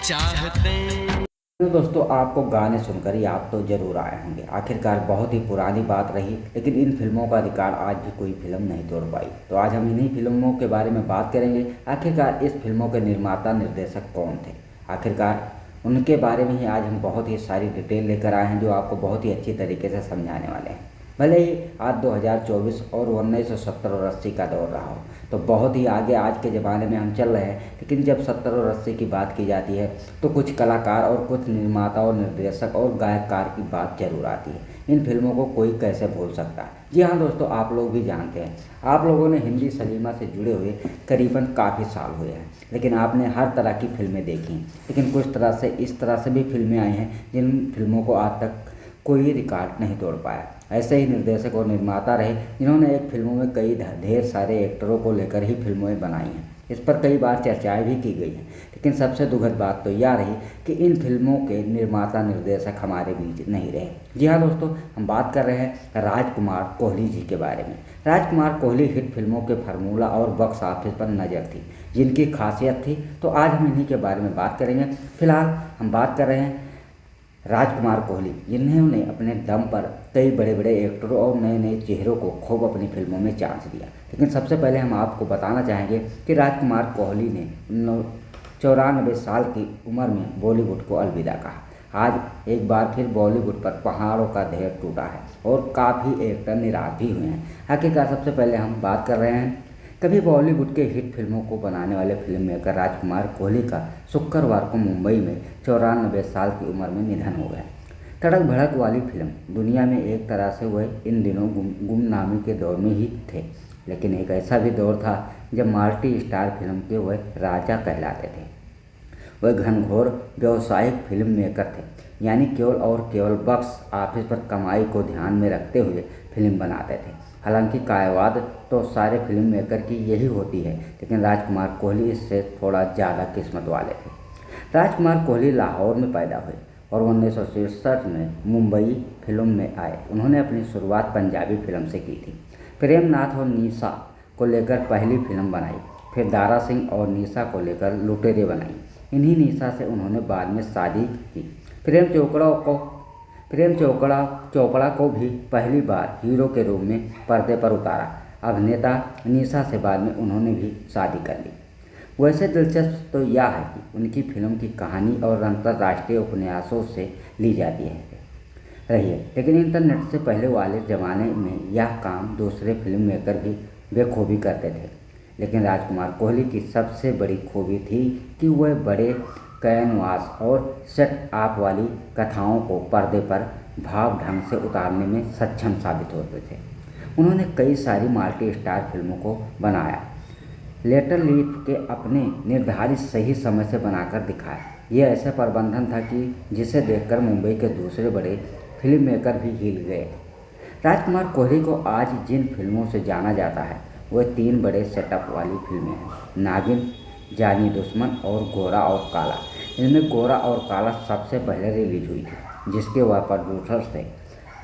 चाहते। तो दोस्तों आपको गाने सुनकर याद तो जरूर आए होंगे। आखिरकार बहुत ही पुरानी बात रही, लेकिन इन फिल्मों का अधिकार आज भी कोई फिल्म नहीं तोड़ पाई। तो आज हम इन्हीं फिल्मों के बारे में बात करेंगे। आखिरकार इस फिल्मों के निर्माता निर्देशक कौन थे, आखिरकार उनके बारे में ही आज हम बहुत ही सारी डिटेल लेकर आए हैं, जो आपको बहुत ही अच्छी तरीके से समझाने वाले हैं। भले ही आज 2024 और 1970 और 80 का दौर रहा हो, तो बहुत ही आगे आज के ज़माने में हम चल रहे हैं। लेकिन जब 70 और 80 की बात की जाती है तो कुछ कलाकार और कुछ निर्माता और निर्देशक और गायककार की बात जरूर आती है। इन फिल्मों को कोई कैसे भूल सकता है। जी हाँ दोस्तों, आप लोग भी जानते हैं, आप लोगों ने हिंदी सिनेमा से जुड़े हुए करीबन काफ़ी साल हुए हैं, लेकिन आपने हर तरह की फिल्में देखी, लेकिन कुछ तरह से इस तरह से भी फिल्में आई हैं जिन फिल्मों को आज तक कोई रिकॉर्ड नहीं तोड़ पाया। ऐसे ही निर्देशक और निर्माता रहे जिन्होंने एक फिल्मों में कई ढेर सारे एक्टरों को लेकर ही फिल्में बनाई हैं। इस पर कई बार चर्चाएं भी की गई हैं, लेकिन सबसे दुखद बात तो यह रही कि इन फिल्मों के निर्माता निर्देशक हमारे बीच नहीं रहे। जी हाँ दोस्तों, हम बात कर रहे हैं राजकुमार कोहली जी के बारे में। राजकुमार कोहली हिट फिल्मों के फार्मूला और बॉक्स ऑफिस पर नज़र थी, जिनकी खासियत थी। तो आज हम इन्हीं के बारे में बात करेंगे। फिलहाल हम बात कर रहे हैं राजकुमार कोहली, जिन्होंने अपने दम पर कई बड़े बड़े एक्टरों और नए नए चेहरों को खूब अपनी फिल्मों में चांस दिया। लेकिन सबसे पहले हम आपको बताना चाहेंगे कि राजकुमार कोहली ने 94 साल की उम्र में बॉलीवुड को अलविदा कहा। आज एक बार फिर बॉलीवुड पर पहाड़ों का ढेर टूटा है और काफ़ी एक्टर निराश भी हुए हैं। आखिरकार सबसे पहले हम बात कर रहे हैं कभी बॉलीवुड के हिट फिल्मों को बनाने वाले फिल्म मेकर राजकुमार कोहली का शुक्रवार को मुंबई में 94 साल की उम्र में निधन हो गया। तड़क भड़क वाली फिल्म दुनिया में एक तरह से वह इन दिनों गुमनामी के दौर में ही थे, लेकिन एक ऐसा भी दौर था जब मल्टी स्टार फिल्म के वह राजा कहलाते थे। वह घनघोर व्यावसायिक फिल्म मेकर थे, यानी केवल और केवल बॉक्स ऑफिस पर कमाई को ध्यान में रखते हुए फिल्म बनाते थे। हालांकि कायवाद तो सारे फिल्म मेकर की यही होती है, लेकिन राजकुमार कोहली इससे थोड़ा ज़्यादा किस्मत वाले थे। राजकुमार कोहली लाहौर में पैदा हुए और 1967 में मुंबई फिल्म में आए। उन्होंने अपनी शुरुआत पंजाबी फिल्म से की थी। प्रेम नाथ और निशा को लेकर पहली फिल्म बनाई, फिर दारा सिंह और निशा को लेकर लुटेरे बनाई। इन्हीं निशा से उन्होंने बाद में शादी की। प्रेम चोपड़ा को भी पहली बार हीरो के रूप में पर्दे पर उतारा। अभिनेता निशा से बाद में उन्होंने भी शादी कर ली। वैसे दिलचस्प तो यह है कि उनकी फिल्म की कहानी और अंतर्राष्ट्रीय उपन्यासों से ली जाती है रही है, लेकिन इंटरनेट से पहले वाले ज़माने में यह काम दूसरे फिल्म मेकर भी बेखूबी करते थे। लेकिन राजकुमार कोहली की सबसे बड़ी खूबी थी कि वह बड़े कैनवास और सेट आप वाली कथाओं को पर्दे पर भाव ढंग से उतारने में सक्षम साबित होते थे। उन्होंने कई सारी मल्टी स्टार फिल्मों को बनाया, लेटर लीफ के अपने निर्धारित सही समय से बनाकर दिखाया। यह ऐसा प्रबंधन था कि जिसे देखकर मुंबई के दूसरे बड़े फिल्म मेकर भी हिल गए। राजकुमार कोहली को आज जिन फिल्मों से जाना जाता है वह 3 बड़े सेटअप वाली फिल्में हैं, नागिन, जानी दुश्मन और गोरा और काला। इनमें गोरा और काला सबसे पहले रिलीज हुई थी, जिसके वह प्रोड्यूसर्स थे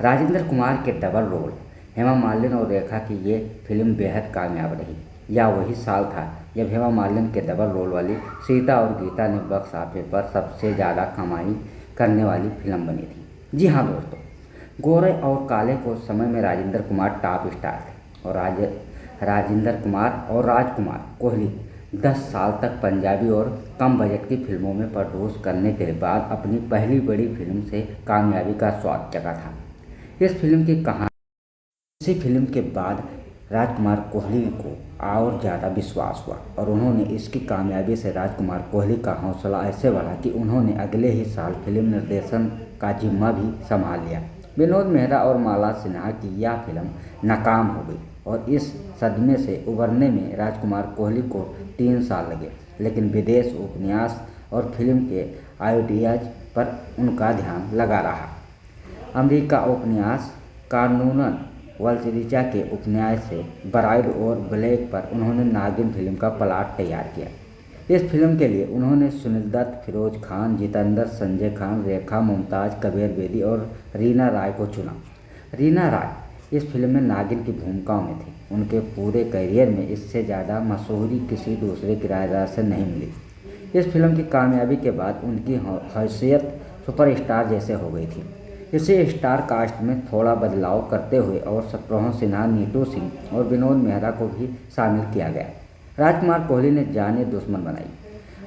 राजेंद्र कुमार के डबल रोल हेमा मालिनी और रेखा की ये फिल्म बेहद कामयाब रही। यह वही साल था जब हेमा मालिनी के डबल रोल वाली सीता और गीता ने बॉक्स ऑफिस पर सबसे ज़्यादा कमाई करने वाली फिल्म बनी थी। जी हाँ दोस्तों, गोरे और काले को समय में राजेंद्र कुमार टॉप स्टार थे और राजेंद्र कुमार और राजकुमार कोहली 10 साल तक पंजाबी और कम बजट की फिल्मों में प्रोड्यूस करने के बाद अपनी पहली बड़ी फिल्म से कामयाबी का स्वाद चखा था। इस फिल्म की कहानी इसी फिल्म के बाद राजकुमार कोहली को और ज़्यादा विश्वास हुआ और उन्होंने इसकी कामयाबी से राजकुमार कोहली का हौसला ऐसे बढ़ा कि उन्होंने अगले ही साल फिल्म निर्देशन का जिम्मा भी संभाल लिया। विनोद मेहरा और माला सिन्हा की यह फिल्म नाकाम हो गई और इस सदमे से उबरने में राजकुमार कोहली को 3 साल लगे, लेकिन विदेश उपन्यास और फिल्म के आइडियाज पर उनका ध्यान लगा रहा। अमेरिका उपन्यास कानूनन वल्चरिचा के उपन्यास से ब्राइड और ब्लैक पर उन्होंने नागिन फिल्म का प्लॉट तैयार किया। इस फिल्म के लिए उन्होंने सुनील दत्त, फिरोज खान, जितेंद्र, संजय खान, रेखा मुमताज़, कबीर बेदी और रीना राय को चुना। रीना राय इस फिल्म में नागिन की भूमिकाओं में थी। उनके पूरे करियर में इससे ज़्यादा मशहूरी किसी दूसरे किरदार से नहीं मिली। इस फिल्म की कामयाबी के बाद उनकी हैसियत सुपरस्टार जैसे हो गई थी। इसे स्टार कास्ट में थोड़ा बदलाव करते हुए और शत्रुघ्न सिन्हा, नीतू सिंह और विनोद मेहरा को भी शामिल किया गया। राजकुमार कोहली ने जाने दुश्मन बनाई।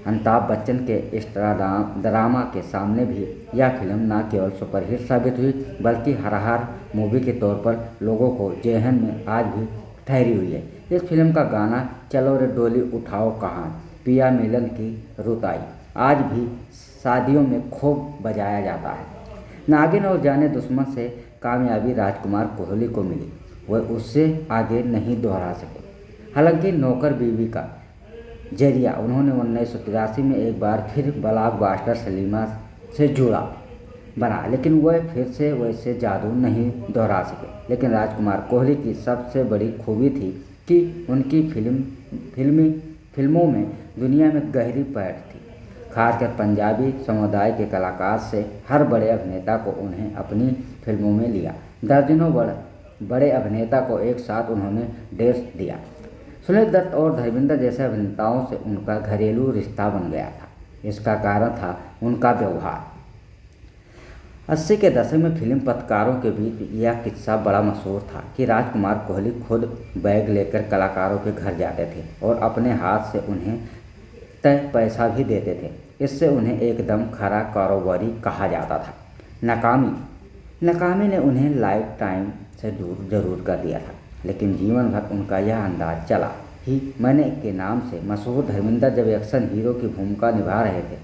अमिताभ बच्चन के इस ड्रामा के सामने भी यह फिल्म न केवल सुपरहिट साबित हुई बल्कि हर मूवी के तौर पर लोगों को जेहन में आज भी ठहरी हुई है। इस फिल्म का गाना चलो रे डोली उठाओ कहाँ पिया मिलन की रुत आई आज भी शादियों में खूब बजाया जाता है। नागिन और जाने दुश्मन से कामयाबी राजकुमार कोहली को मिली, वह उससे आगे नहीं दोहरा सके। हालांकि नौकर बीवी का जरिया उन्होंने 1983 में एक बार फिर ब्लॉकबस्टर सलीमा से जुड़ा बना, लेकिन वह फिर से वैसे जादू नहीं दोहरा सके। लेकिन राजकुमार कोहली की सबसे बड़ी खूबी थी कि उनकी फिल्मों में दुनिया में गहरी पैठ थी। खासकर पंजाबी समुदाय के कलाकार से हर बड़े अभिनेता को उन्हें अपनी फिल्मों में लिया। दर्जनों बड़े अभिनेता को एक साथ उन्होंने डेट्स दिया। सुनील दत्त और धर्मेंद्र जैसे अभिनेताओं से उनका घरेलू रिश्ता बन गया था। इसका कारण था उनका व्यवहार। 80 के दशक में फिल्म पत्रकारों के बीच यह किस्सा बड़ा मशहूर था कि राजकुमार कोहली खुद बैग लेकर कलाकारों के घर जाते थे और अपने हाथ से उन्हें तय पैसा भी देते थे। इससे उन्हें एकदम खरा कारोबारी कहा जाता था। नाकामी ने उन्हें लाइफ टाइम से दूर जरूर कर दिया था, लेकिन जीवन भर उनका यह अंदाज चला ही। मैंने के नाम से मशहूर धर्मेंद्र जब एक्शन हीरो की भूमिका निभा रहे थे,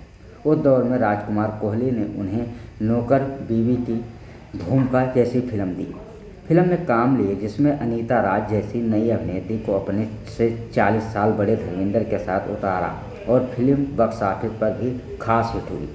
उस दौर में राजकुमार कोहली ने उन्हें नौकर बीवी की भूमिका जैसी फिल्म दी। फिल्म में काम लिए जिसमें अनीता राज जैसी नई अभिनेत्री को अपने से 40 साल बड़े धर्मेंद्र के साथ उतारा और फिल्म बॉक्स ऑफिस पर भी खास हिट हुई।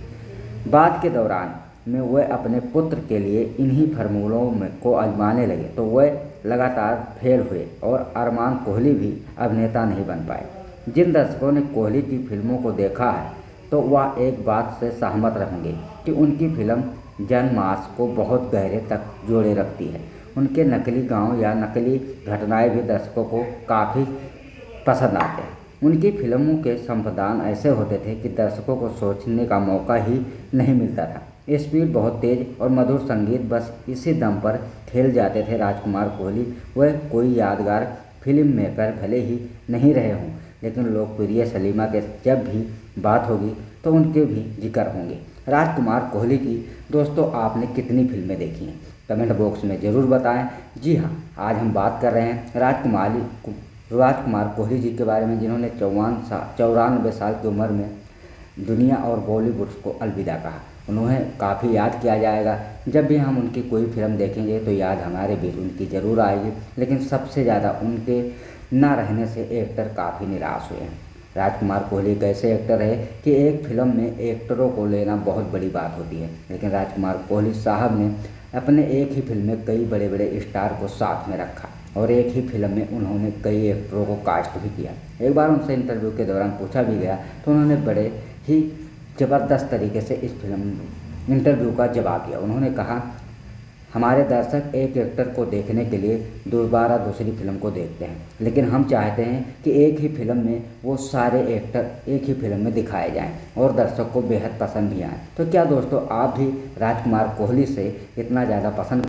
बाद के दौरान में वह अपने पुत्र के लिए इन्हीं फार्मूलों को आजमाने लगे तो वह लगातार फेल हुए और अरमान कोहली भी अभिनेता नहीं बन पाए। जिन दर्शकों ने कोहली की फिल्मों को देखा है तो वह एक बात से सहमत रहेंगे कि उनकी फिल्म जनमानस को बहुत गहरे तक जोड़े रखती है। उनके नकली गांव या नकली घटनाएं भी दर्शकों को काफ़ी पसंद आते हैं। उनकी फिल्मों के संपादन ऐसे होते थे कि दर्शकों को सोचने का मौका ही नहीं मिलता था। स्पीड बहुत तेज और मधुर संगीत, बस इसी दम पर खेल जाते थे राजकुमार कोहली। वह कोई यादगार फिल्म मेकर भले ही नहीं रहे हों, लेकिन लोकप्रिय सलीमा के जब भी बात होगी तो उनके भी जिक्र होंगे। राजकुमार कोहली की दोस्तों आपने कितनी फिल्में देखी हैं कमेंट बॉक्स में ज़रूर बताएं। जी हाँ, आज हम बात कर रहे हैं राजकुमार कोहली जी के बारे में, जिन्होंने 94 साल की उम्र में दुनिया और बॉलीवुड को अलविदा कहा। उन्हें काफ़ी याद किया जाएगा। जब भी हम उनकी कोई फिल्म देखेंगे तो याद हमारे बीच उनकी ज़रूर आएगी, लेकिन सबसे ज़्यादा उनके ना रहने से एक्टर काफ़ी निराश हुए हैं। राजकुमार कोहली एक ऐसे एक्टर है कि एक फिल्म में एक्टरों को लेना बहुत बड़ी बात होती है, लेकिन राजकुमार कोहली साहब ने अपने एक ही फिल्म में कई बड़े बड़े स्टार को साथ में रखा और एक ही फिल्म में उन्होंने कई एक्टरों को कास्ट भी किया। एक बार उनसे इंटरव्यू के दौरान पूछा भी गया तो उन्होंने बड़े ही ज़बरदस्त तरीके से इस फिल्म इंटरव्यू का जवाब दिया। उन्होंने कहा, हमारे दर्शक एक एक्टर को देखने के लिए दोबारा दूसरी फिल्म को देखते हैं, लेकिन हम चाहते हैं कि एक ही फिल्म में वो सारे एक्टर एक ही फिल्म में दिखाए जाएं और दर्शक को बेहद पसंद भी आए। तो क्या दोस्तों आप भी राजकुमार कोहली से इतना ज़्यादा पसंद